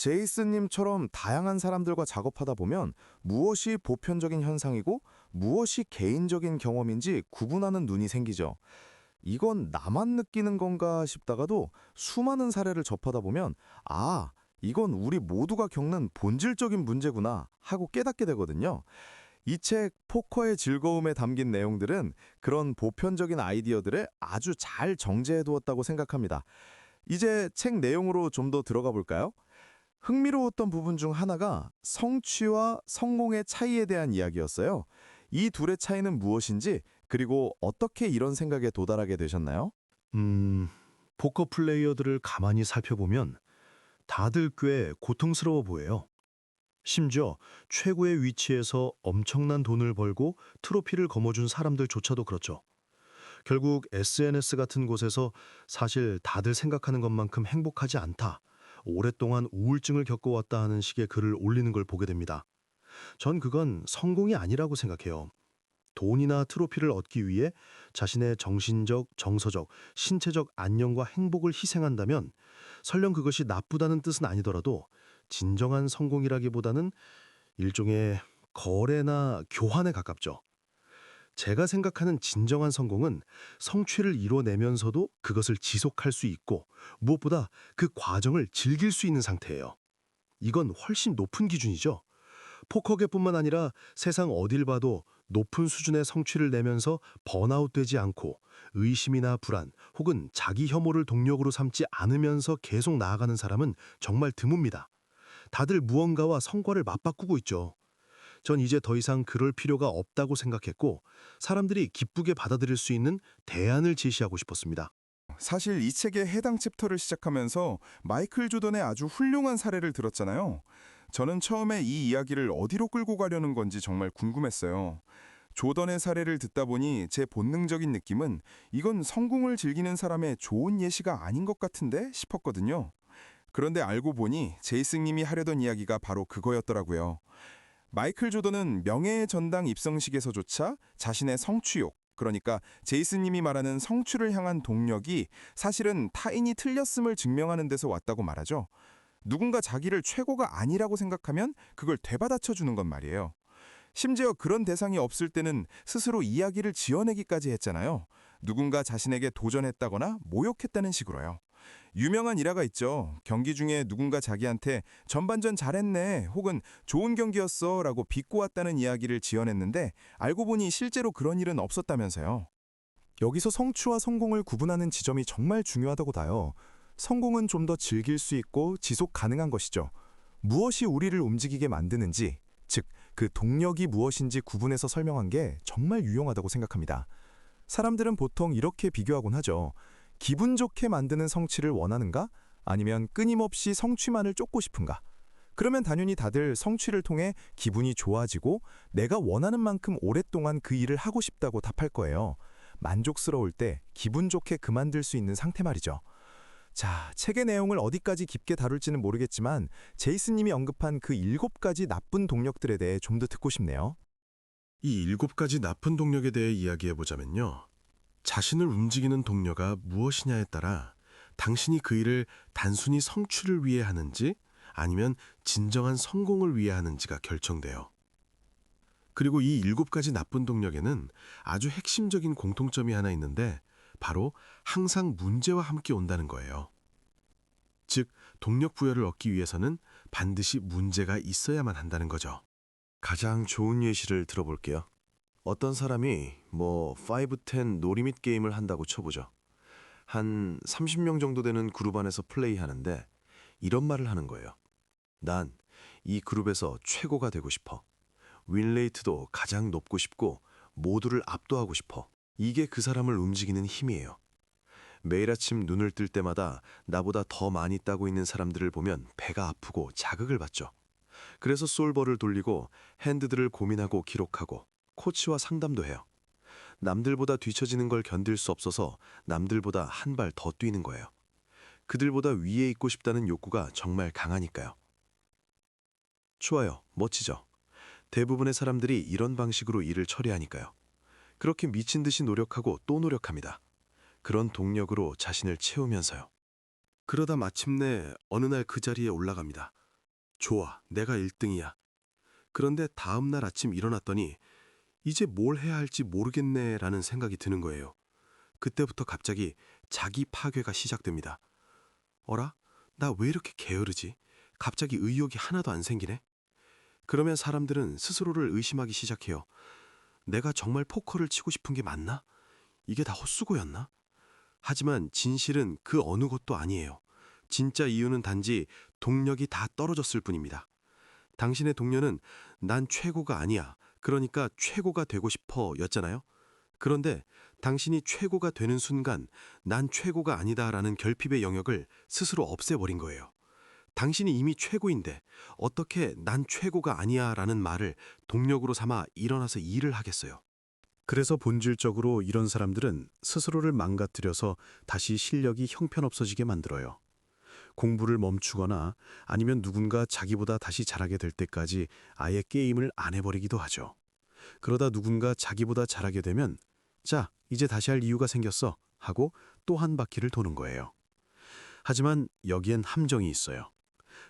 제이슨님처럼 다양한 사람들과 작업하다 보면 무엇이 보편적인 현상이고 무엇이 개인적인 경험인지 구분하는 눈이 생기죠. 이건 나만 느끼는 건가 싶다가도 수많은 사례를 접하다 보면 이건 우리 모두가 겪는 본질적인 문제구나 하고 깨닫게 되거든요. 이 책 포커의 즐거움에 담긴 내용들은 그런 보편적인 아이디어들을 아주 잘 정제해 두었다고 생각합니다. 이제 책 내용으로 좀 더 들어가 볼까요? 흥미로웠던 부분 중 하나가 성취와 성공의 차이에 대한 이야기였어요. 이 둘의 차이는 무엇인지, 그리고 어떻게 이런 생각에 도달하게 되셨나요? 음, 포커 플레이어들을 가만히 살펴보면 다들 꽤 고통스러워 보여요. 심지어 최고의 위치에서 엄청난 돈을 벌고 트로피를 거머쥔 사람들조차도 그렇죠. 결국 SNS 같은 곳에서 사실 다들 생각하는 것만큼 행복하지 않다, 오랫동안 우울증을 겪어왔다 하는 식의 글을 올리는 걸 보게 됩니다. 전 그건 성공이 아니라고 생각해요. 돈이나 트로피를 얻기 위해 자신의 정신적, 정서적, 신체적 안녕과 행복을 희생한다면 설령 그것이 나쁘다는 뜻은 아니더라도 진정한 성공이라기보다는 일종의 거래나 교환에 가깝죠. 제가 생각하는 진정한 성공은 성취를 이뤄내면서도 그것을 지속할 수 있고 무엇보다 그 과정을 즐길 수 있는 상태예요. 이건 훨씬 높은 기준이죠. 포커계뿐만 아니라 세상 어딜 봐도 높은 수준의 성취를 내면서 번아웃되지 않고 의심이나 불안 혹은 자기 혐오를 동력으로 삼지 않으면서 계속 나아가는 사람은 정말 드뭅니다. 다들 무언가와 성과를 맞바꾸고 있죠. 전 이제 더 이상 그럴 필요가 없다고 생각했고 사람들이 기쁘게 받아들일 수 있는 대안을 제시하고 싶었습니다. 사실 이 책의 해당 챕터를 시작하면서 마이클 조던의 아주 훌륭한 사례를 들었잖아요. 저는 처음에 이 이야기를 어디로 끌고 가려는 건지 정말 궁금했어요. 조던의 사례를 듣다 보니 제 본능적인 느낌은 이건 성공을 즐기는 사람의 좋은 예시가 아닌 것 같은데 싶었거든요. 그런데 알고 보니 제이슨 님이 하려던 이야기가 바로 그거였더라고요. 마이클 조던은 명예의 전당 입성식에서조차 자신의 성취욕, 그러니까 제이슨 님이 말하는 성취를 향한 동력이 사실은 타인이 틀렸음을 증명하는 데서 왔다고 말하죠. 누군가 자기를 최고가 아니라고 생각하면 그걸 되받아쳐 주는 건 말이에요. 심지어 그런 대상이 없을 때는 스스로 이야기를 지어내기까지 했잖아요. 누군가 자신에게 도전했다거나 모욕했다는 식으로요. 유명한 일화가 있죠. 경기 중에 누군가 자기한테 전반전 잘했네 혹은 좋은 경기였어 라고 비꼬았다는 이야기를 지어냈는데 알고 보니 실제로 그런 일은 없었다면서요. 여기서 성취와 성공을 구분하는 지점이 정말 중요하다고 봐요. 성공은 좀 더 즐길 수 있고 지속 가능한 것이죠. 무엇이 우리를 움직이게 만드는지, 즉, 그 동력이 무엇인지 구분해서 설명한 게 정말 유용하다고 생각합니다. 사람들은 보통 이렇게 비교하곤 하죠. 기분 좋게 만드는 성취를 원하는가? 아니면 끊임없이 성취만을 쫓고 싶은가? 그러면 당연히 다들 성취를 통해 기분이 좋아지고 내가 원하는 만큼 오랫동안 그 일을 하고 싶다고 답할 거예요. 만족스러울 때 기분 좋게 그만둘 수 있는 상태 말이죠. 자, 책의 내용을 어디까지 깊게 다룰지는 모르겠지만 제이슨 님이 언급한 그 7가지 나쁜 동력들에 대해 좀 더 듣고 싶네요. 이 7가지 나쁜 동력에 대해 이야기해보자면요. 자신을 움직이는 동료가 무엇이냐에 따라 당신이 그 일을 단순히 성취를 위해 하는지 아니면 진정한 성공을 위해 하는지가 결정돼요. 그리고 이 7가지 나쁜 동력에는 아주 핵심적인 공통점이 하나 있는데 바로 항상 문제와 함께 온다는 거예요. 즉, 동력 부여를 얻기 위해서는 반드시 문제가 있어야만 한다는 거죠. 가장 좋은 예시를 들어볼게요. 어떤 사람이 5-10 놀이밋 게임을 한다고 쳐보죠. 한 30명 정도 되는 그룹 안에서 플레이하는데 이런 말을 하는 거예요. 난 이 그룹에서 최고가 되고 싶어. 윈레이트도 가장 높고 싶고 모두를 압도하고 싶어. 이게 그 사람을 움직이는 힘이에요. 매일 아침 눈을 뜰 때마다 나보다 더 많이 따고 있는 사람들을 보면 배가 아프고 자극을 받죠. 그래서 솔버를 돌리고 핸드들을 고민하고 기록하고 코치와 상담도 해요. 남들보다 뒤처지는 걸 견딜 수 없어서 남들보다 한 발 더 뛰는 거예요. 그들보다 위에 있고 싶다는 욕구가 정말 강하니까요. 좋아요. 멋지죠? 대부분의 사람들이 이런 방식으로 일을 처리하니까요. 그렇게 미친 듯이 노력하고 또 노력합니다. 그런 동력으로 자신을 채우면서요. 그러다 마침내 어느 날 그 자리에 올라갑니다. 좋아, 내가 1등이야. 그런데 다음 날 아침 일어났더니 이제 뭘 해야 할지 모르겠네라는 생각이 드는 거예요. 그때부터 갑자기 자기 파괴가 시작됩니다. 어라? 나 왜 이렇게 게으르지? 갑자기 의욕이 하나도 안 생기네? 그러면 사람들은 스스로를 의심하기 시작해요. 내가 정말 포커를 치고 싶은 게 맞나? 이게 다 헛수고였나? 하지만 진실은 그 어느 것도 아니에요. 진짜 이유는 단지 동력이 다 떨어졌을 뿐입니다. 당신의 동료는 난 최고가 아니야. 그러니까 최고가 되고 싶어 였잖아요. 그런데 당신이 최고가 되는 순간 난 최고가 아니다라는 결핍의 영역을 스스로 없애버린 거예요. 당신이 이미 최고인데 어떻게 난 최고가 아니야라는 말을 동력으로 삼아 일어나서 일을 하겠어요. 그래서 본질적으로 이런 사람들은 스스로를 망가뜨려서 다시 실력이 형편없어지게 만들어요. 공부를 멈추거나 아니면 누군가 자기보다 다시 잘하게 될 때까지 아예 게임을 안 해버리기도 하죠. 그러다 누군가 자기보다 잘하게 되면 자, 이제 다시 할 이유가 생겼어 하고 또 한 바퀴를 도는 거예요. 하지만 여기엔 함정이 있어요.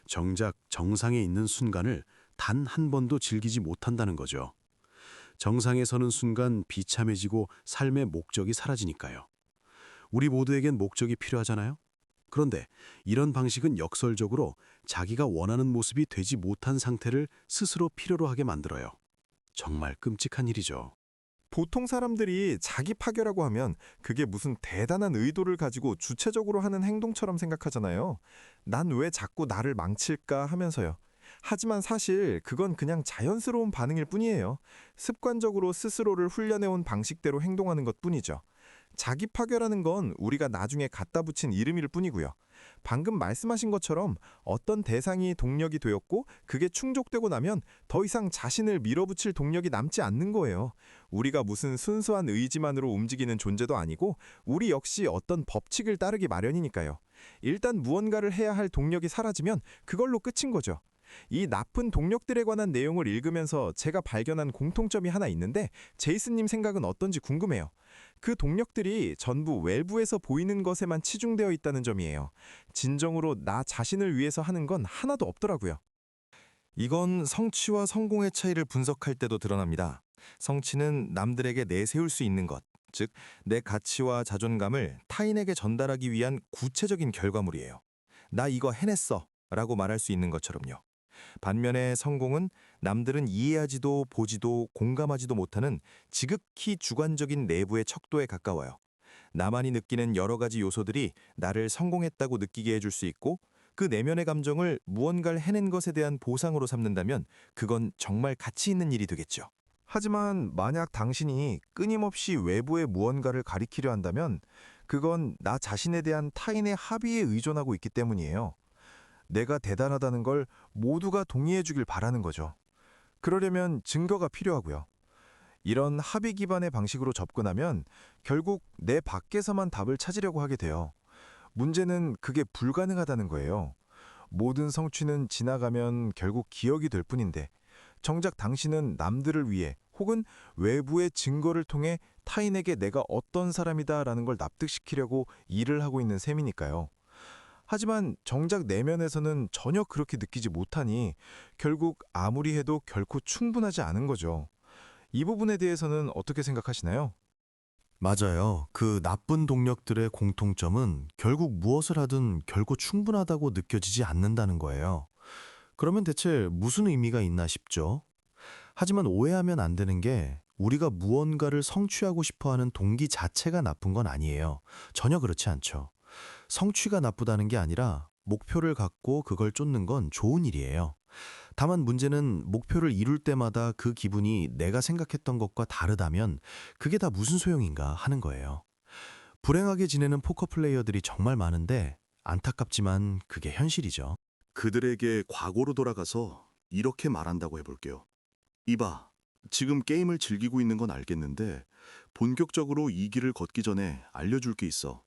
정작 정상에 있는 순간을 단 한 번도 즐기지 못한다는 거죠. 정상에 서는 순간 비참해지고 삶의 목적이 사라지니까요. 우리 모두에겐 목적이 필요하잖아요. 그런데 이런 방식은 역설적으로 자기가 원하는 모습이 되지 못한 상태를 스스로 필요로 하게 만들어요. 정말 끔찍한 일이죠. 보통 사람들이 자기 파괴라고 하면 그게 무슨 대단한 의도를 가지고 주체적으로 하는 행동처럼 생각하잖아요. 난 왜 자꾸 나를 망칠까 하면서요. 하지만 사실 그건 그냥 자연스러운 반응일 뿐이에요. 습관적으로 스스로를 훈련해온 방식대로 행동하는 것 뿐이죠. 자기 파괴라는 건 우리가 나중에 갖다 붙인 이름일 뿐이고요. 방금 말씀하신 것처럼 어떤 대상이 동력이 되었고 그게 충족되고 나면 더 이상 자신을 밀어붙일 동력이 남지 않는 거예요. 우리가 무슨 순수한 의지만으로 움직이는 존재도 아니고 우리 역시 어떤 법칙을 따르기 마련이니까요. 일단 무언가를 해야 할 동력이 사라지면 그걸로 끝인 거죠. 이 나쁜 동력들에 관한 내용을 읽으면서 제가 발견한 공통점이 하나 있는데 제이슨님 생각은 어떤지 궁금해요. 그 동력들이 전부 외부에서 보이는 것에만 치중되어 있다는 점이에요. 진정으로 나 자신을 위해서 하는 건 하나도 없더라고요. 이건 성취와 성공의 차이를 분석할 때도 드러납니다. 성취는 남들에게 내세울 수 있는 것, 즉 내 가치와 자존감을 타인에게 전달하기 위한 구체적인 결과물이에요. 나 이거 해냈어 라고 말할 수 있는 것처럼요. 반면에 성공은 남들은 이해하지도 보지도 공감하지도 못하는 지극히 주관적인 내부의 척도에 가까워요. 나만이 느끼는 여러 가지 요소들이 나를 성공했다고 느끼게 해줄 수 있고 그 내면의 감정을 무언가를 해낸 것에 대한 보상으로 삼는다면 그건 정말 가치 있는 일이 되겠죠. 하지만 만약 당신이 끊임없이 외부의 무언가를 가리키려 한다면 그건 나 자신에 대한 타인의 합의에 의존하고 있기 때문이에요. 내가 대단하다는 걸 모두가 동의해 주길 바라는 거죠. 그러려면 증거가 필요하고요. 이런 합의 기반의 방식으로 접근하면 결국 내 밖에서만 답을 찾으려고 하게 돼요. 문제는 그게 불가능하다는 거예요. 모든 성취는 지나가면 결국 기억이 될 뿐인데 정작 당신은 남들을 위해 혹은 외부의 증거를 통해 타인에게 내가 어떤 사람이다라는 걸 납득시키려고 일을 하고 있는 셈이니까요. 하지만 정작 내면에서는 전혀 그렇게 느끼지 못하니 결국 아무리 해도 결코 충분하지 않은 거죠. 이 부분에 대해서는 어떻게 생각하시나요? 맞아요. 그 나쁜 동력들의 공통점은 결국 무엇을 하든 결코 충분하다고 느껴지지 않는다는 거예요. 그러면 대체 무슨 의미가 있나 싶죠? 하지만 오해하면 안 되는 게 우리가 무언가를 성취하고 싶어 하는 동기 자체가 나쁜 건 아니에요. 전혀 그렇지 않죠. 성취가 나쁘다는 게 아니라 목표를 갖고 그걸 쫓는 건 좋은 일이에요. 다만 문제는 목표를 이룰 때마다 그 기분이 내가 생각했던 것과 다르다면 그게 다 무슨 소용인가 하는 거예요. 불행하게 지내는 포커 플레이어들이 정말 많은데 안타깝지만 그게 현실이죠. 그들에게 과거로 돌아가서 이렇게 말한다고 해볼게요. 이봐, 지금 게임을 즐기고 있는 건 알겠는데 본격적으로 이 길을 걷기 전에 알려줄 게 있어.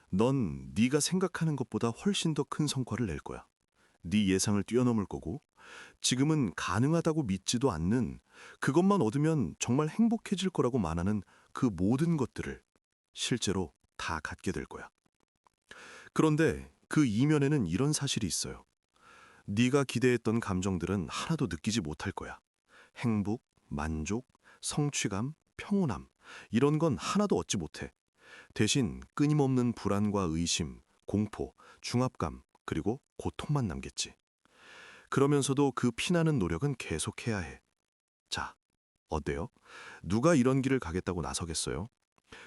넌 네가 생각하는 것보다 훨씬 더 큰 성과를 낼 거야. 네 예상을 뛰어넘을 거고 지금은 가능하다고 믿지도 않는 그것만 얻으면 정말 행복해질 거라고 말하는 그 모든 것들을 실제로 다 갖게 될 거야. 그런데 그 이면에는 이런 사실이 있어요. 네가 기대했던 감정들은 하나도 느끼지 못할 거야. 행복, 만족, 성취감, 평온함 이런 건 하나도 얻지 못해. 대신 끊임없는 불안과 의심, 공포, 중압감 그리고 고통만 남겠지. 그러면서도 그 피나는 노력은 계속해야 해. 자, 어때요? 누가 이런 길을 가겠다고 나서겠어요?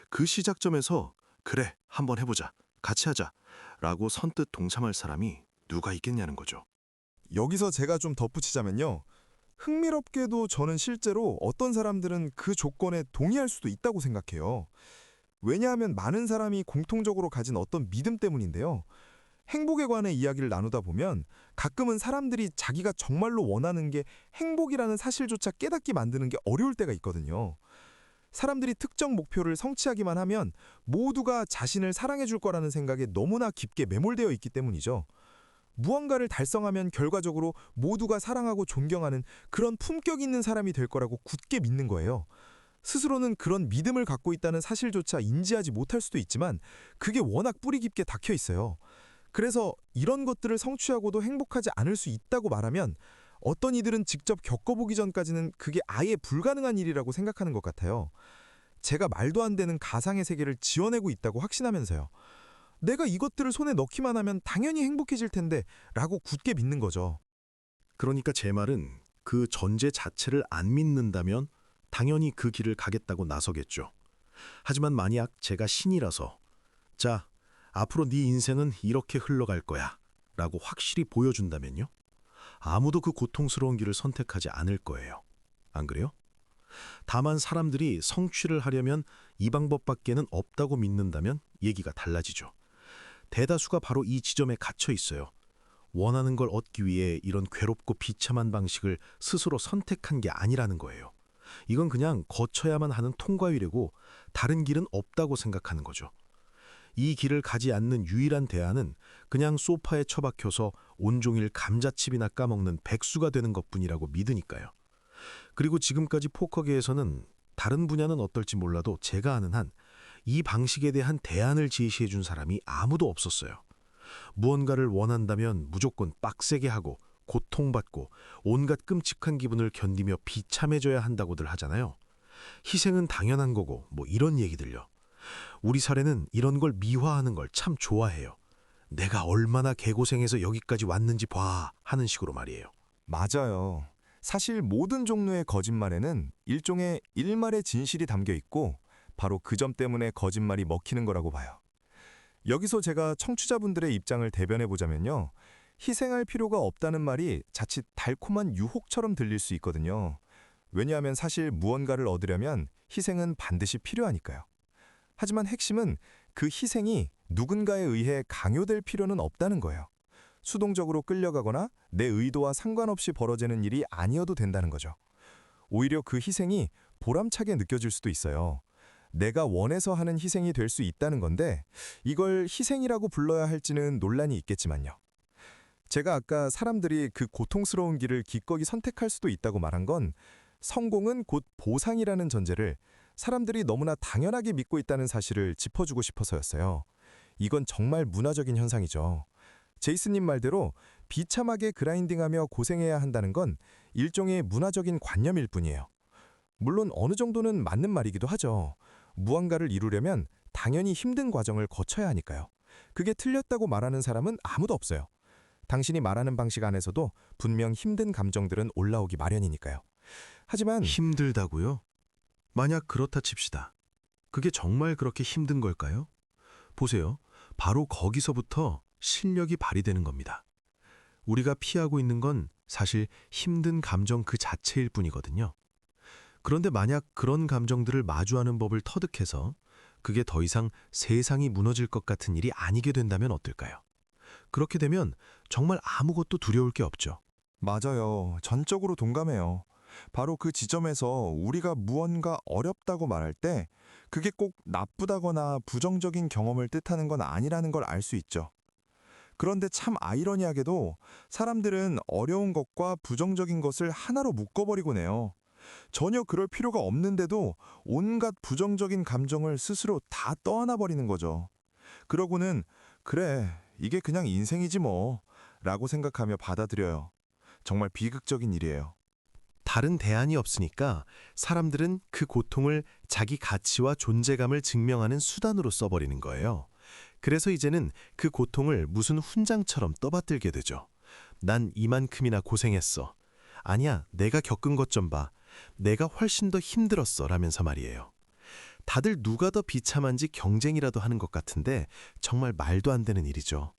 그 시작점에서 그래, 한번 해보자, 같이 하자 라고 선뜻 동참할 사람이 누가 있겠냐는 거죠. 여기서 제가 좀 덧붙이자면요. 흥미롭게도 저는 실제로 어떤 사람들은 그 조건에 동의할 수도 있다고 생각해요. 왜냐하면 많은 사람이 공통적으로 가진 어떤 믿음 때문인데요. 행복에 관해 이야기를 나누다 보면 가끔은 사람들이 자기가 정말로 원하는 게 행복이라는 사실조차 깨닫게 만드는 게 어려울 때가 있거든요. 사람들이 특정 목표를 성취하기만 하면 모두가 자신을 사랑해 줄 거라는 생각에 너무나 깊게 매몰되어 있기 때문이죠. 무언가를 달성하면 결과적으로 모두가 사랑하고 존경하는 그런 품격 있는 사람이 될 거라고 굳게 믿는 거예요. 스스로는 그런 믿음을 갖고 있다는 사실조차 인지하지 못할 수도 있지만 그게 워낙 뿌리 깊게 박혀 있어요. 그래서 이런 것들을 성취하고도 행복하지 않을 수 있다고 말하면 어떤 이들은 직접 겪어보기 전까지는 그게 아예 불가능한 일이라고 생각하는 것 같아요. 제가 말도 안 되는 가상의 세계를 지어내고 있다고 확신하면서요. 내가 이것들을 손에 넣기만 하면 당연히 행복해질 텐데 라고 굳게 믿는 거죠. 그러니까 제 말은 그 전제 자체를 안 믿는다면 당연히 그 길을 가겠다고 나서겠죠. 하지만 만약 제가 신이라서 자, 앞으로 네 인생은 이렇게 흘러갈 거야 라고 확실히 보여준다면요. 아무도 그 고통스러운 길을 선택하지 않을 거예요. 안 그래요? 다만 사람들이 성취를 하려면 이 방법밖에는 없다고 믿는다면 얘기가 달라지죠. 대다수가 바로 이 지점에 갇혀 있어요. 원하는 걸 얻기 위해 이런 괴롭고 비참한 방식을 스스로 선택한 게 아니라는 거예요. 이건 그냥 거쳐야만 하는 통과위례고 다른 길은 없다고 생각하는 거죠. 이 길을 가지 않는 유일한 대안은 그냥 소파에 처박혀서 온종일 감자칩이나 까먹는 백수가 되는 것뿐이라고 믿으니까요. 그리고 지금까지 포커계에서는 다른 분야는 어떨지 몰라도 제가 아는 한 이 방식에 대한 대안을 제시해 준 사람이 아무도 없었어요. 무언가를 원한다면 무조건 빡세게 하고 고통받고 온갖 끔찍한 기분을 견디며 비참해져야 한다고들 하잖아요. 희생은 당연한 거고 뭐 이런 얘기들요. 우리 사례는 이런 걸 미화하는 걸 참 좋아해요. 내가 얼마나 개고생해서 여기까지 왔는지 봐 하는 식으로 말이에요. 맞아요. 사실 모든 종류의 거짓말에는 일종의 일말의 진실이 담겨 있고 바로 그 점 때문에 거짓말이 먹히는 거라고 봐요. 여기서 제가 청취자분들의 입장을 대변해 보자면요. 희생할 필요가 없다는 말이 자칫 달콤한 유혹처럼 들릴 수 있거든요. 왜냐하면 사실 무언가를 얻으려면 희생은 반드시 필요하니까요. 하지만 핵심은 그 희생이 누군가에 의해 강요될 필요는 없다는 거예요. 수동적으로 끌려가거나 내 의도와 상관없이 벌어지는 일이 아니어도 된다는 거죠. 오히려 그 희생이 보람차게 느껴질 수도 있어요. 내가 원해서 하는 희생이 될 수 있다는 건데 이걸 희생이라고 불러야 할지는 논란이 있겠지만요. 제가 아까 사람들이 그 고통스러운 길을 기꺼이 선택할 수도 있다고 말한 건 성공은 곧 보상이라는 전제를 사람들이 너무나 당연하게 믿고 있다는 사실을 짚어주고 싶어서였어요. 이건 정말 문화적인 현상이죠. 제이슨님 말대로 비참하게 그라인딩하며 고생해야 한다는 건 일종의 문화적인 관념일 뿐이에요. 물론 어느 정도는 맞는 말이기도 하죠. 무언가를 이루려면 당연히 힘든 과정을 거쳐야 하니까요. 그게 틀렸다고 말하는 사람은 아무도 없어요. 당신이 말하는 방식 안에서도 분명 힘든 감정들은 올라오기 마련이니까요. 하지만 힘들다고요? 만약 그렇다 칩시다. 그게 정말 그렇게 힘든 걸까요? 보세요. 바로 거기서부터 실력이 발휘되는 겁니다. 우리가 피하고 있는 건 사실 힘든 감정 그 자체일 뿐이거든요. 그런데 만약 그런 감정들을 마주하는 법을 터득해서 그게 더 이상 세상이 무너질 것 같은 일이 아니게 된다면 어떨까요? 그렇게 되면 정말 아무것도 두려울 게 없죠. 맞아요. 전적으로 동감해요. 바로 그 지점에서 우리가 무언가 어렵다고 말할 때 그게 꼭 나쁘다거나 부정적인 경험을 뜻하는 건 아니라는 걸 알 수 있죠. 그런데 참 아이러니하게도 사람들은 어려운 것과 부정적인 것을 하나로 묶어버리곤 해요. 전혀 그럴 필요가 없는데도 온갖 부정적인 감정을 스스로 다 떠안아 버리는 거죠. 그러고는 그래, 이게 그냥 인생이지 뭐 라고 생각하며 받아들여요. 정말 비극적인 일이에요. 다른 대안이 없으니까 사람들은 그 고통을 자기 가치와 존재감을 증명하는 수단으로 써버리는 거예요. 그래서 이제는 그 고통을 무슨 훈장처럼 떠받들게 되죠. 난 이만큼이나 고생했어. 아니야, 내가 겪은 것 좀 봐. 내가 훨씬 더 힘들었어. 라면서 말이에요. 다들 누가 더 비참한지 경쟁이라도 하는 것 같은데 정말 말도 안 되는 일이죠.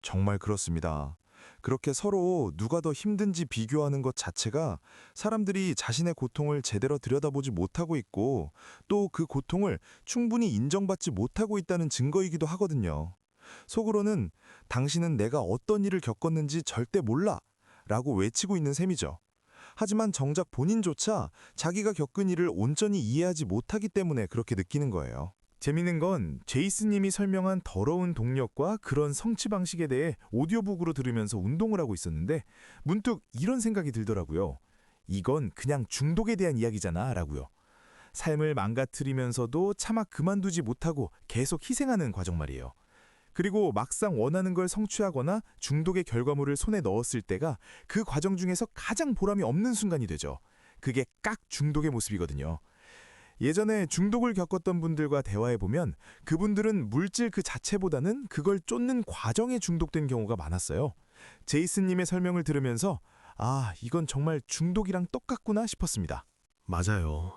정말 그렇습니다. 그렇게 서로 누가 더 힘든지 비교하는 것 자체가 사람들이 자신의 고통을 제대로 들여다보지 못하고 있고 또 그 고통을 충분히 인정받지 못하고 있다는 증거이기도 하거든요. 속으로는 당신은 내가 어떤 일을 겪었는지 절대 몰라 라고 외치고 있는 셈이죠. 하지만 정작 본인조차 자기가 겪은 일을 온전히 이해하지 못하기 때문에 그렇게 느끼는 거예요. 재밌는 건 제이슨님이 설명한 더러운 동력과 그런 성취 방식에 대해 오디오북으로 들으면서 운동을 하고 있었는데 문득 이런 생각이 들더라고요. 이건 그냥 중독에 대한 이야기잖아 라고요. 삶을 망가뜨리면서도 차마 그만두지 못하고 계속 희생하는 과정 말이에요. 그리고 막상 원하는 걸 성취하거나 중독의 결과물을 손에 넣었을 때가 그 과정 중에서 가장 보람이 없는 순간이 되죠. 그게 깍 중독의 모습이거든요. 예전에 중독을 겪었던 분들과 대화해보면 그분들은 물질 그 자체보다는 그걸 쫓는 과정에 중독된 경우가 많았어요. 제이슨님의 설명을 들으면서 아, 이건 정말 중독이랑 똑같구나 싶었습니다. 맞아요.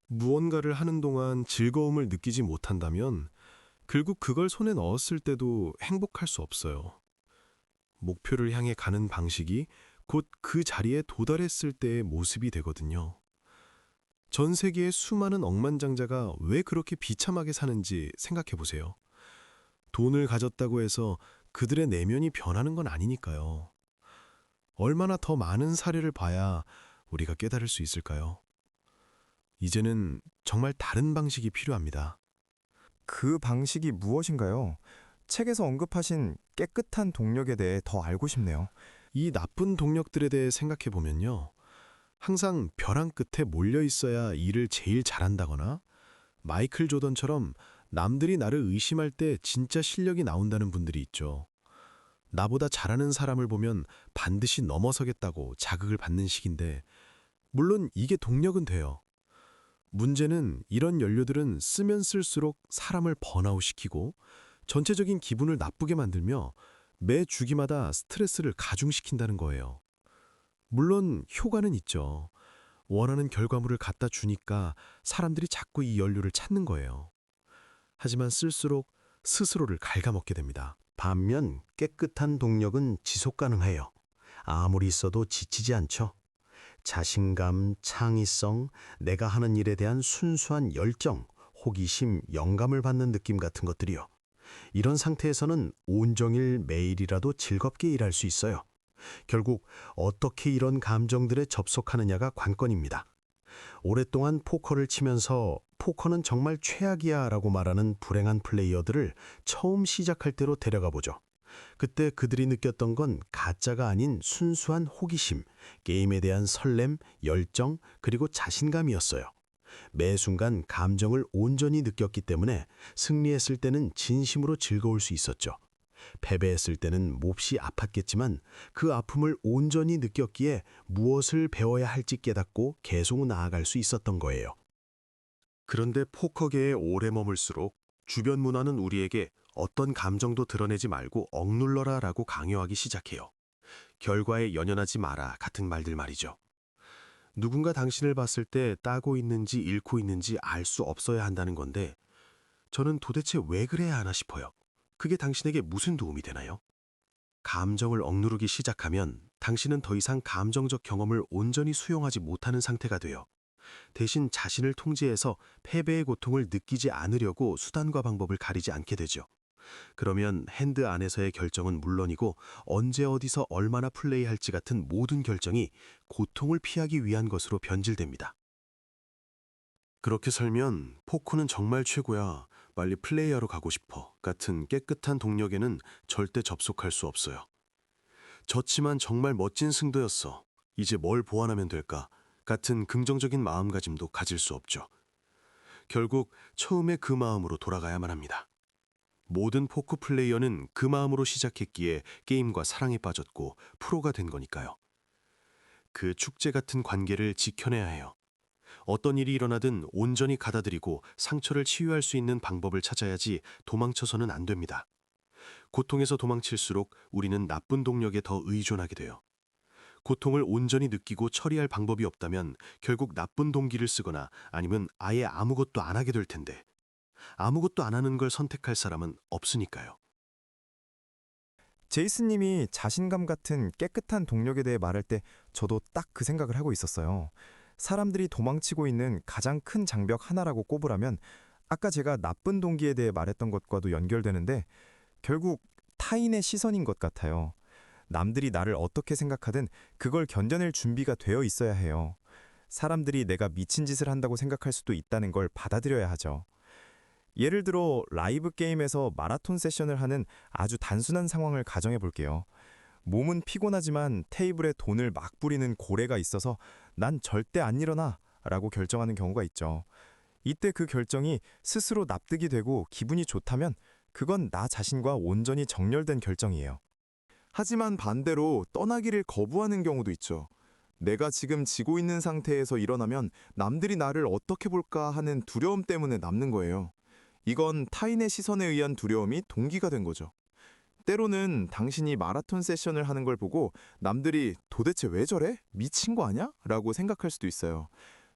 무언가를 하는 동안 즐거움을 느끼지 못한다면 결국 그걸 손에 넣었을 때도 행복할 수 없어요. 목표를 향해 가는 방식이 곧 그 자리에 도달했을 때의 모습이 되거든요. 전 세계의 수많은 억만장자가 왜 그렇게 비참하게 사는지 생각해 보세요. 돈을 가졌다고 해서 그들의 내면이 변하는 건 아니니까요. 얼마나 더 많은 사례를 봐야 우리가 깨달을 수 있을까요? 이제는 정말 다른 방식이 필요합니다. 그 방식이 무엇인가요? 책에서 언급하신 깨끗한 동력에 대해 더 알고 싶네요. 이 나쁜 동력들에 대해 생각해 보면요. 항상 벼랑 끝에 몰려 있어야 일을 제일 잘한다거나 마이클 조던처럼 남들이 나를 의심할 때 진짜 실력이 나온다는 분들이 있죠. 나보다 잘하는 사람을 보면 반드시 넘어서겠다고 자극을 받는 식인데 물론 이게 동력은 돼요. 문제는 이런 연료들은 쓰면 쓸수록 사람을 번아웃시키고 전체적인 기분을 나쁘게 만들며 매 주기마다 스트레스를 가중시킨다는 거예요. 물론 효과는 있죠. 원하는 결과물을 갖다 주니까 사람들이 자꾸 이 연료를 찾는 거예요. 하지만 쓸수록 스스로를 갉아먹게 됩니다. 반면 깨끗한 동력은 지속 가능해요. 아무리 있어도 지치지 않죠. 자신감, 창의성, 내가 하는 일에 대한 순수한 열정, 호기심, 영감을 받는 느낌 같은 것들이요. 이런 상태에서는 온종일 매일이라도 즐겁게 일할 수 있어요. 결국 어떻게 이런 감정들에 접속하느냐가 관건입니다. 오랫동안 포커를 치면서 포커는 정말 최악이야 라고 말하는 불행한 플레이어들을 처음 시작할 때로 데려가 보죠. 그때 그들이 느꼈던 건 가짜가 아닌 순수한 호기심, 게임에 대한 설렘, 열정, 그리고 자신감이었어요. 매 순간 감정을 온전히 느꼈기 때문에 승리했을 때는 진심으로 즐거울 수 있었죠. 패배했을 때는 몹시 아팠겠지만 그 아픔을 온전히 느꼈기에 무엇을 배워야 할지 깨닫고 계속 나아갈 수 있었던 거예요. 그런데 포커계에 오래 머물수록 주변 문화는 우리에게 어떤 감정도 드러내지 말고 억눌러라 라고 강요하기 시작해요. 결과에 연연하지 마라 같은 말들 말이죠. 누군가 당신을 봤을 때 따고 있는지 잃고 있는지 알 수 없어야 한다는 건데 저는 도대체 왜 그래야 하나 싶어요. 그게 당신에게 무슨 도움이 되나요? 감정을 억누르기 시작하면 당신은 더 이상 감정적 경험을 온전히 수용하지 못하는 상태가 돼요. 대신 자신을 통제해서 패배의 고통을 느끼지 않으려고 수단과 방법을 가리지 않게 되죠. 그러면 핸드 안에서의 결정은 물론이고 언제 어디서 얼마나 플레이할지 같은 모든 결정이 고통을 피하기 위한 것으로 변질됩니다. 그렇게 살면 포커는 정말 최고야, 빨리 플레이하러 가고 싶어 같은 깨끗한 동력에는 절대 접속할 수 없어요. 졌지만 정말 멋진 승도였어, 이제 뭘 보완하면 될까 같은 긍정적인 마음가짐도 가질 수 없죠. 결국 처음에 그 마음으로 돌아가야만 합니다. 모든 포커 플레이어는 그 마음으로 시작했기에 게임과 사랑에 빠졌고 프로가 된 거니까요. 그 축제 같은 관계를 지켜내야 해요. 어떤 일이 일어나든 온전히 받아들이고 상처를 치유할 수 있는 방법을 찾아야지 도망쳐서는 안 됩니다. 고통에서 도망칠수록 우리는 나쁜 동력에 더 의존하게 돼요. 고통을 온전히 느끼고 처리할 방법이 없다면 결국 나쁜 동기를 쓰거나 아니면 아예 아무것도 안 하게 될 텐데 아무것도 안 하는 걸 선택할 사람은 없으니까요. 제이슨님이 자신감 같은 깨끗한 동력에 대해 말할 때 저도 딱 그 생각을 하고 있었어요. 사람들이 도망치고 있는 가장 큰 장벽 하나라고 꼽으라면 아까 제가 나쁜 동기에 대해 말했던 것과도 연결되는데 결국 타인의 시선인 것 같아요. 남들이 나를 어떻게 생각하든 그걸 견뎌낼 준비가 되어 있어야 해요. 사람들이 내가 미친 짓을 한다고 생각할 수도 있다는 걸 받아들여야 하죠. 예를 들어 라이브 게임에서 마라톤 세션을 하는 아주 단순한 상황을 가정해 볼게요. 몸은 피곤하지만 테이블에 돈을 막 뿌리는 고래가 있어서 난 절대 안 일어나 라고 결정하는 경우가 있죠. 이때 그 결정이 스스로 납득이 되고 기분이 좋다면 그건 나 자신과 온전히 정렬된 결정이에요. 하지만 반대로 떠나기를 거부하는 경우도 있죠. 내가 지금 지고 있는 상태에서 일어나면 남들이 나를 어떻게 볼까 하는 두려움 때문에 남는 거예요. 이건 타인의 시선에 의한 두려움이 동기가 된 거죠. 때로는 당신이 마라톤 세션을 하는 걸 보고 남들이 도대체 왜 저래? 미친 거 아냐? 라고 생각할 수도 있어요.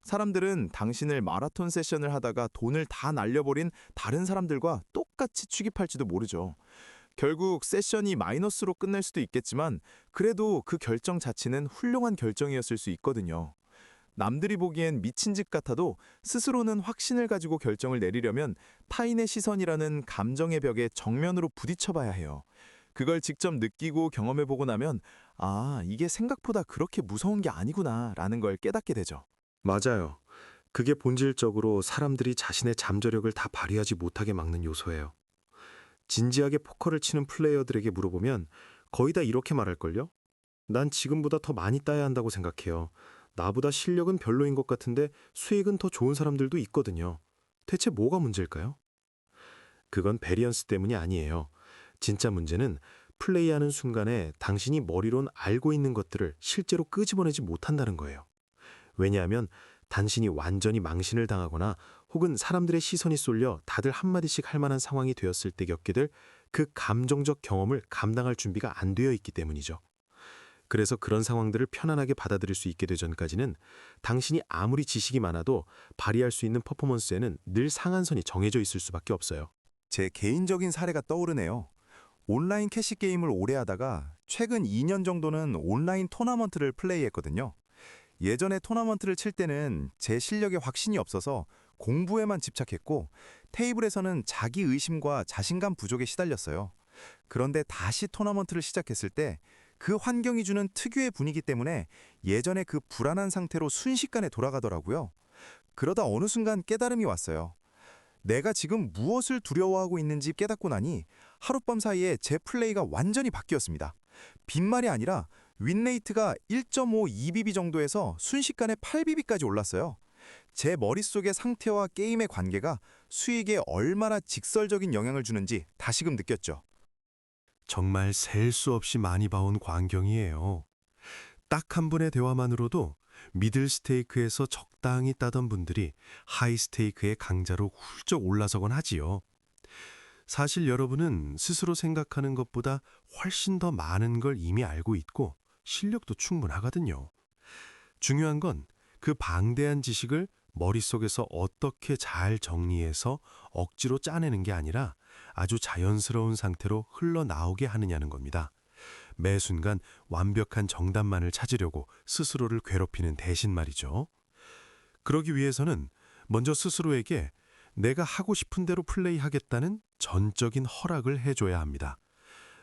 사람들은 당신을 마라톤 세션을 하다가 돈을 다 날려버린 다른 사람들과 똑같이 취급할지도 모르죠. 결국 세션이 마이너스로 끝날 수도 있겠지만 그래도 그 결정 자체는 훌륭한 결정이었을 수 있거든요. 남들이 보기엔 미친 짓 같아도 스스로는 확신을 가지고 결정을 내리려면 타인의 시선이라는 감정의 벽에 정면으로 부딪혀봐야 해요. 그걸 직접 느끼고 경험해보고 나면 아, 이게 생각보다 그렇게 무서운 게 아니구나 라는 걸 깨닫게 되죠. 맞아요. 그게 본질적으로 사람들이 자신의 잠재력을 다 발휘하지 못하게 막는 요소예요. 진지하게 포커를 치는 플레이어들에게 물어보면 거의 다 이렇게 말할걸요? 난 지금보다 더 많이 따야 한다고 생각해요. 나보다 실력은 별로인 것 같은데 수익은 더 좋은 사람들도 있거든요. 대체 뭐가 문제일까요? 그건 베리언스 때문이 아니에요. 진짜 문제는 플레이하는 순간에 당신이 머리론 알고 있는 것들을 실제로 끄집어내지 못한다는 거예요. 왜냐하면 당신이 완전히 망신을 당하거나 혹은 사람들의 시선이 쏠려 다들 한마디씩 할 만한 상황이 되었을 때 겪게 될 그 감정적 경험을 감당할 준비가 안 되어 있기 때문이죠. 그래서 그런 상황들을 편안하게 받아들일 수 있게 되전까지는 당신이 아무리 지식이 많아도 발휘할 수 있는 퍼포먼스에는 늘 상한선이 정해져 있을 수밖에 없어요. 제 개인적인 사례가 떠오르네요. 온라인 캐시 게임을 오래 하다가 최근 2년 정도는 온라인 토너먼트를 플레이했거든요. 예전에 토너먼트를 칠 때는 제 실력에 확신이 없어서 공부에만 집착했고 테이블에서는 자기 의심과 자신감 부족에 시달렸어요. 그런데 다시 토너먼트를 시작했을 때 그 환경이 주는 특유의 분위기 때문에 예전에 그 불안한 상태로 순식간에 돌아가더라고요. 그러다 어느 순간 깨달음이 왔어요. 내가 지금 무엇을 두려워하고 있는지 깨닫고 나니 하룻밤 사이에 제 플레이가 완전히 바뀌었습니다. 빈말이 아니라 윈레이트가 1.5 EBB 정도에서 순식간에 8BB까지 올랐어요. 제 머릿속의 상태와 게임의 관계가 수익에 얼마나 직설적인 영향을 주는지 다시금 느꼈죠. 정말 셀 수 없이 많이 봐온 광경이에요. 딱 한 분의 대화만으로도 미들 스테이크에서 적당히 따던 분들이 하이 스테이크의 강자로 훌쩍 올라서곤 하지요. 사실 여러분은 스스로 생각하는 것보다 훨씬 더 많은 걸 이미 알고 있고 실력도 충분하거든요. 중요한 건 그 방대한 지식을 머릿속에서 어떻게 잘 정리해서 억지로 짜내는 게 아니라 아주 자연스러운 상태로 흘러나오게 하느냐는 겁니다. 매 순간 완벽한 정답만을 찾으려고 스스로를 괴롭히는 대신 말이죠. 그러기 위해서는 먼저 스스로에게 내가 하고 싶은 대로 플레이하겠다는 전적인 허락을 해줘야 합니다.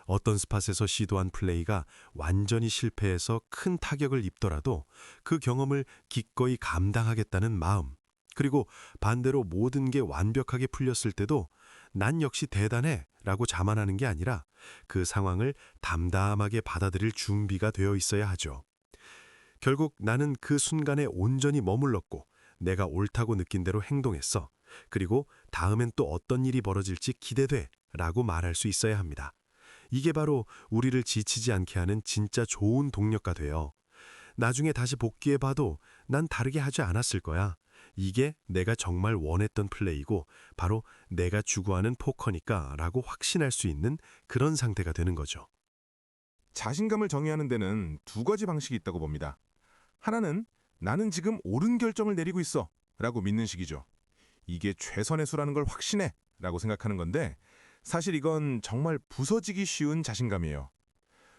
어떤 스팟에서 시도한 플레이가 완전히 실패해서 큰 타격을 입더라도 그 경험을 기꺼이 감당하겠다는 마음, 그리고 반대로 모든 게 완벽하게 풀렸을 때도 난 역시 대단해 라고 자만하는 게 아니라 그 상황을 담담하게 받아들일 준비가 되어 있어야 하죠. 결국 나는 그 순간에 온전히 머물렀고 내가 옳다고 느낀 대로 행동했어. 그리고 다음엔 또 어떤 일이 벌어질지 기대돼 라고 말할 수 있어야 합니다. 이게 바로 우리를 지치지 않게 하는 진짜 좋은 동력가 돼요. 나중에 다시 복귀해봐도 난 다르게 하지 않았을 거야. 이게 내가 정말 원했던 플레이고 바로 내가 추구하는 포커니까 라고 확신할 수 있는 그런 상태가 되는 거죠. 자신감을 정의하는 데는 두 가지 방식이 있다고 봅니다. 하나는 나는 지금 옳은 결정을 내리고 있어 라고 믿는 식이죠. 이게 최선의 수라는 걸 확신해 라고 생각하는 건데 사실 이건 정말 부서지기 쉬운 자신감이에요.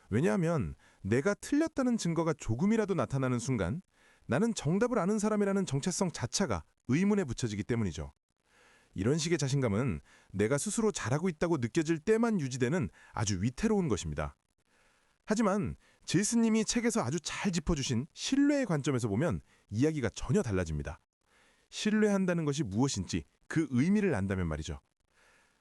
왜냐하면 내가 틀렸다는 증거가 조금이라도 나타나는 순간 나는 정답을 아는 사람이라는 정체성 자체가 의문에 붙여지기 때문이죠. 이런 식의 자신감은 내가 스스로 잘하고 있다고 느껴질 때만 유지되는 아주 위태로운 것입니다. 하지만 제이슨님이 책에서 아주 잘 짚어주신 신뢰의 관점에서 보면 이야기가 전혀 달라집니다. 신뢰한다는 것이 무엇인지 그 의미를 안다면 말이죠.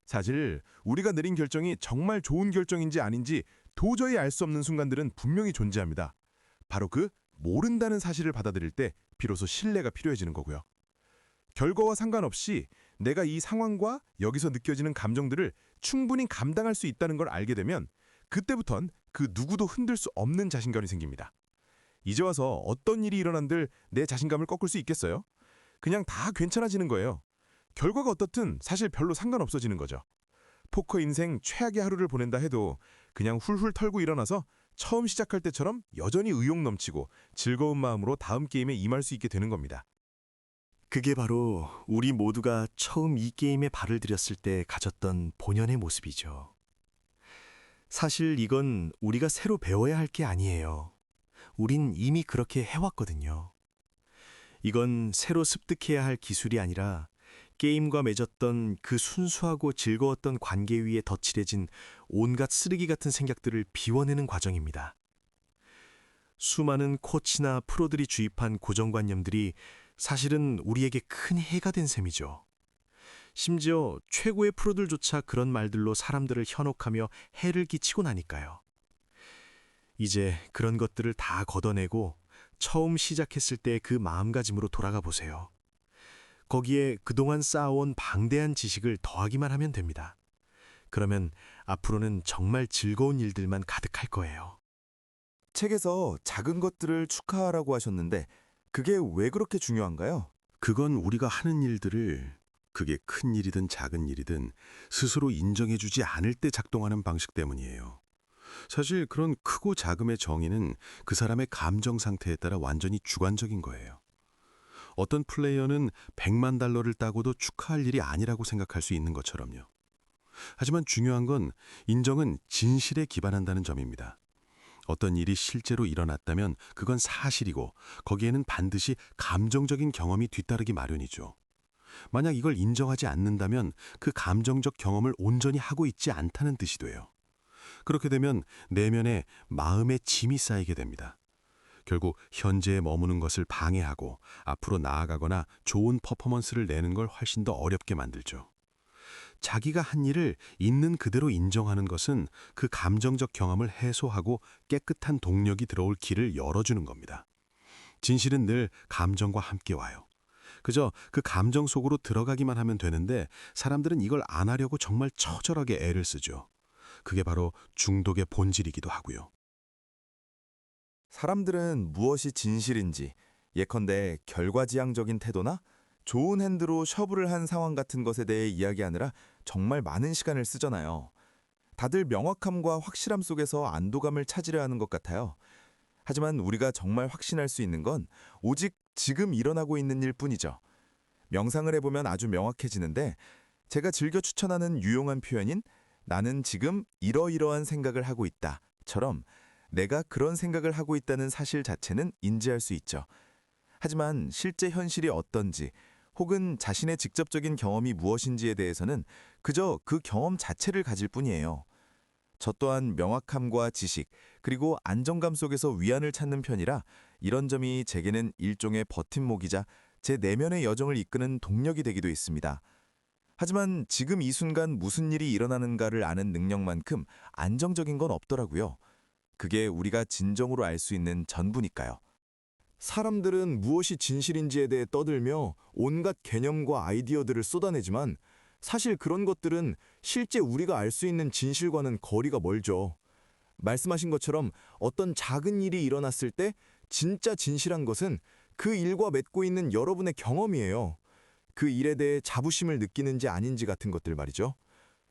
사실 우리가 내린 결정이 정말 좋은 결정인지 아닌지 도저히 알 수 없는 순간들은 분명히 존재합니다. 바로 그 모른다는 사실을 받아들일 때 비로소 신뢰가 필요해지는 거고요. 결과와 상관없이 내가 이 상황과 여기서 느껴지는 감정들을 충분히 감당할 수 있다는 걸 알게 되면 그때부턴 그 누구도 흔들 수 없는 자신감이 생깁니다. 이제 와서 어떤 일이 일어난들 내 자신감을 꺾을 수 있겠어요? 그냥 다 괜찮아지는 거예요. 결과가 어떻든 사실 별로 상관없어지는 거죠. 포커 인생 최악의 하루를 보낸다 해도 그냥 훌훌 털고 일어나서 처음 시작할 때처럼 여전히 의욕 넘치고 즐거운 마음으로 다음 게임에 임할 수 있게 되는 겁니다. 그게 바로 우리 모두가 처음 이 게임에 발을 들였을 때 가졌던 본연의 모습이죠. 사실 이건 우리가 새로 배워야 할 게 아니에요. 우린 이미 그렇게 해왔거든요. 이건 새로 습득해야 할 기술이 아니라 게임과 맺었던 그 순수하고 즐거웠던 관계 위에 덧칠해진 온갖 쓰레기 같은 생각들을 비워내는 과정입니다. 수많은 코치나 프로들이 주입한 고정관념들이 사실은 우리에게 큰 해가 된 셈이죠. 심지어 최고의 프로들조차 그런 말들로 사람들을 현혹하며 해를 끼치고 나니까요. 이제 그런 것들을 다 걷어내고 처음 시작했을 때 그 마음가짐으로 돌아가 보세요. 거기에 그동안 쌓아온 방대한 지식을 더하기만 하면 됩니다. 그러면 앞으로는 정말 즐거운 일들만 가득할 거예요. 책에서 작은 것들을 축하하라고 하셨는데 그게 왜 그렇게 중요한가요? 그건 우리가 하는 일들을 그게 큰 일이든 작은 일이든 스스로 인정해주지 않을 때 작동하는 방식 때문이에요. 사실 그런 크고 작음의 정의는 그 사람의 감정 상태에 따라 완전히 주관적인 거예요. 어떤 플레이어는 100만 달러를 따고도 축하할 일이 아니라고 생각할 수 있는 것처럼요. 하지만 중요한 건 인정은 진실에 기반한다는 점입니다. 어떤 일이 실제로 일어났다면 그건 사실이고 거기에는 반드시 감정적인 경험이 뒤따르기 마련이죠. 만약 이걸 인정하지 않는다면 그 감정적 경험을 온전히 하고 있지 않다는 뜻이 돼요. 그렇게 되면 내면에 마음의 짐이 쌓이게 됩니다. 결국 현재에 머무는 것을 방해하고 앞으로 나아가거나 좋은 퍼포먼스를 내는 걸 훨씬 더 어렵게 만들죠. 자기가 한 일을 있는 그대로 인정하는 것은 그 감정적 경험을 해소하고 깨끗한 동력이 들어올 길을 열어주는 겁니다. 진실은 늘 감정과 함께 와요. 그저 그 감정 속으로 들어가기만 하면 되는데 사람들은 이걸 안 하려고 정말 처절하게 애를 쓰죠. 그게 바로 중독의 본질이기도 하고요. 사람들은 무엇이 진실인지 예컨대 결과지향적인 태도나 좋은 핸드로 셔브를 한 상황 같은 것에 대해 이야기하느라 정말 많은 시간을 쓰잖아요. 다들 명확함과 확실함 속에서 안도감을 찾으려 하는 것 같아요. 하지만 우리가 정말 확신할 수 있는 건 오직 지금 일어나고 있는 일 뿐이죠. 명상을 해보면 아주 명확해지는데 제가 즐겨 추천하는 유용한 표현인 나는 지금 이러이러한 생각을 하고 있다처럼 내가 그런 생각을 하고 있다는 사실 자체는 인지할 수 있죠. 하지만 실제 현실이 어떤지 혹은 자신의 직접적인 경험이 무엇인지에 대해서는 그저 그 경험 자체를 가질 뿐이에요. 저 또한 명확함과 지식 그리고 안정감 속에서 위안을 찾는 편이라 이런 점이 제게는 일종의 버팀목이자 제 내면의 여정을 이끄는 동력이 되기도 했습니다. 하지만 지금 이 순간 무슨 일이 일어나는가를 아는 능력만큼 안정적인 건 없더라고요. 그게 우리가 진정으로 알 수 있는 전부니까요. 사람들은 무엇이 진실인지에 대해 떠들며 온갖 개념과 아이디어들을 쏟아내지만 사실 그런 것들은 실제 우리가 알 수 있는 진실과는 거리가 멀죠. 말씀하신 것처럼 어떤 작은 일이 일어났을 때 진짜 진실한 것은 그 일과 맺고 있는 여러분의 경험이에요. 그 일에 대해 자부심을 느끼는지 아닌지 같은 것들 말이죠.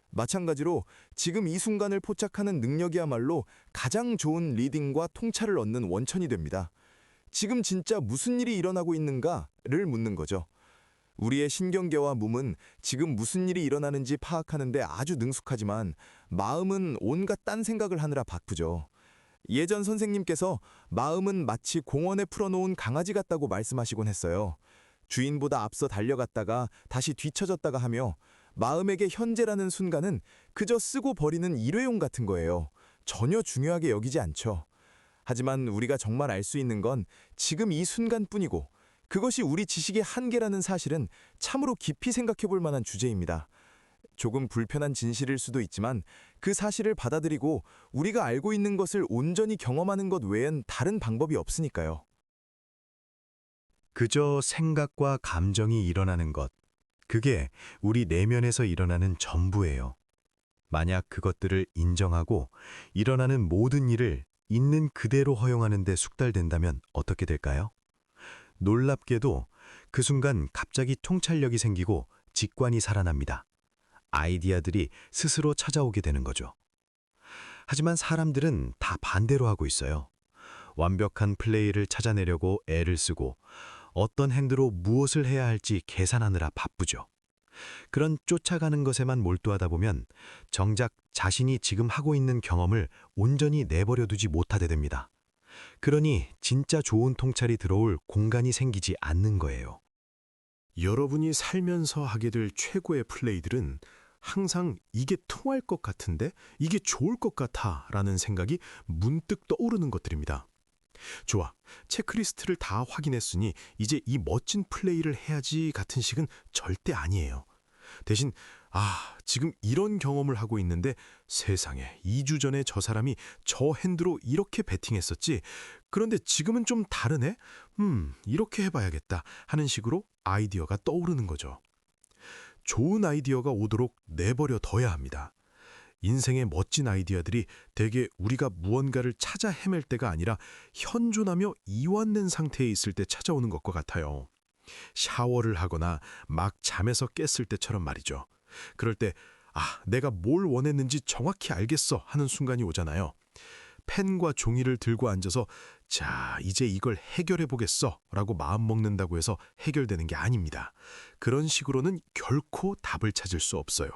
마찬가지로 지금 이 순간을 포착하는 능력이야말로 가장 좋은 리딩과 통찰을 얻는 원천이 됩니다. 지금 진짜 무슨 일이 일어나고 있는가를 묻는 거죠. 우리의 신경계와 몸은 지금 무슨 일이 일어나는지 파악하는데 아주 능숙하지만 마음은 온갖 딴 생각을 하느라 바쁘죠. 예전 선생님께서 마음은 마치 공원에 풀어놓은 강아지 같다고 말씀하시곤 했어요. 주인보다 앞서 달려갔다가 다시 뒤처졌다가 하며 마음에게 현재라는 순간은 그저 쓰고 버리는 일회용 같은 거예요. 전혀 중요하게 여기지 않죠. 하지만 우리가 정말 알 수 있는 건 지금 이 순간뿐이고 그것이 우리 지식의 한계라는 사실은 참으로 깊이 생각해 볼 만한 주제입니다. 조금 불편한 진실일 수도 있지만 그 사실을 받아들이고 우리가 알고 있는 것을 온전히 경험하는 것 외엔 다른 방법이 없으니까요. 그저 생각과 감정이 일어나는 것, 그게 우리 내면에서 일어나는 전부예요. 만약 그것들을 인정하고 일어나는 모든 일을 있는 그대로 허용하는 데 숙달된다면 어떻게 될까요? 놀랍게도 그 순간 갑자기 통찰력이 생기고 직관이 살아납니다. 아이디어들이 스스로 찾아오게 되는 거죠. 하지만 사람들은 다 반대로 하고 있어요. 완벽한 플레이를 찾아내려고 애를 쓰고 어떤 행동으로 무엇을 해야 할지 계산하느라 바쁘죠. 그런 쫓아가는 것에만 몰두하다 보면 정작 자신이 지금 하고 있는 경험을 온전히 내버려 두지 못하게 됩니다. 그러니 진짜 좋은 통찰이 들어올 공간이 생기지 않는 거예요. 여러분이 살면서 하게 될 최고의 플레이들은 항상 이게 통할 것 같은데 이게 좋을 것 같아 라는 생각이 문득 떠오르는 것들입니다. 좋아, 체크리스트를 다 확인했으니 이제 이 멋진 플레이를 해야지 같은 식은 절대 아니에요. 대신 지금 이런 경험을 하고 있는데 세상에 2주 전에 저 사람이 저 핸드로 이렇게 배팅했었지. 그런데 지금은 좀 다르네? 이렇게 해봐야겠다 하는 식으로 아이디어가 떠오르는 거죠. 좋은 아이디어가 오도록 내버려 둬야 합니다. 인생의 멋진 아이디어들이 대개 우리가 무언가를 찾아 헤맬 때가 아니라 현존하며 이완된 상태에 있을 때 찾아오는 것과 같아요. 샤워를 하거나 막 잠에서 깼을 때처럼 말이죠. 그럴 때 내가 뭘 원했는지 정확히 알겠어 하는 순간이 오잖아요. 펜과 종이를 들고 앉아서 자, 이제 이걸 해결해 보겠어 라고 마음먹는다고 해서 해결되는 게 아닙니다. 그런 식으로는 결코 답을 찾을 수 없어요.